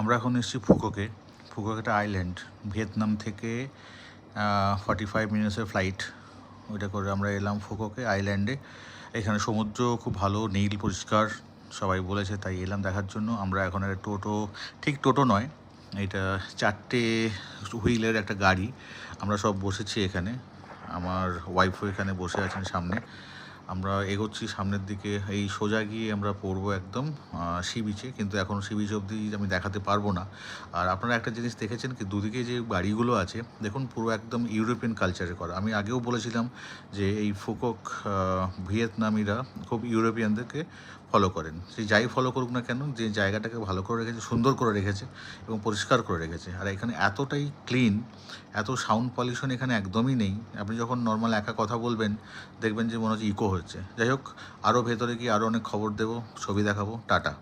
আমরা এখন এসেছি ফুকোকে। ফুকোক একটা আইল্যান্ড, ভিয়েতনাম থেকে 45 মিনিটসের ফ্লাইট ওইটা করে আমরা এলাম ফুকোকে আইল্যান্ডে। এখানে সমুদ্র খুব ভালো, নীল পরিষ্কার, সবাই বলেছে, তাই এলাম দেখার জন্য। আমরা এখন একটা টোটো, ঠিক টোটো নয়, এটা 4টে হুইলের একটা গাড়ি। আমরা সব বসেছি এখানে, আমার ওয়াইফও এখানে বসে আছেন সামনে। আমরা এগোচ্ছি সামনের দিকে, এই সোজা গিয়ে আমরা পড়বো একদম সি বিচে, কিন্তু এখন সি বিচ অবধি আমি দেখাতে পারবো না। আর আপনারা একটা জিনিস দেখেছেন কি, দুদিকে যে বাড়িগুলো আছে দেখুন, পুরো একদম ইউরোপিয়ান কালচারে করা। আমি আগেও বলেছিলাম যে এই ফুকক ভিয়েতনামিরা খুব ইউরোপিয়ানদেরকে ফলো করেন। সে যাই ফলো করুক না কেন, যে জায়গাটাকে ভালো করে রেখেছে, সুন্দর করে রেখেছে এবং পরিষ্কার করে রেখেছে। আর এখানে এতটাই ক্লিন, এত সাউন্ড পলিউশন এখানে একদমই নেই। আপনি যখন নর্মাল একা কথা বলবেন দেখবেন যে মনে হচ্ছে ইকো হচ্ছে। যাই হোক, আরও ভেতরে গিয়ে আরও অনেক খবর দেবো, ছবি দেখাবো। টাটা।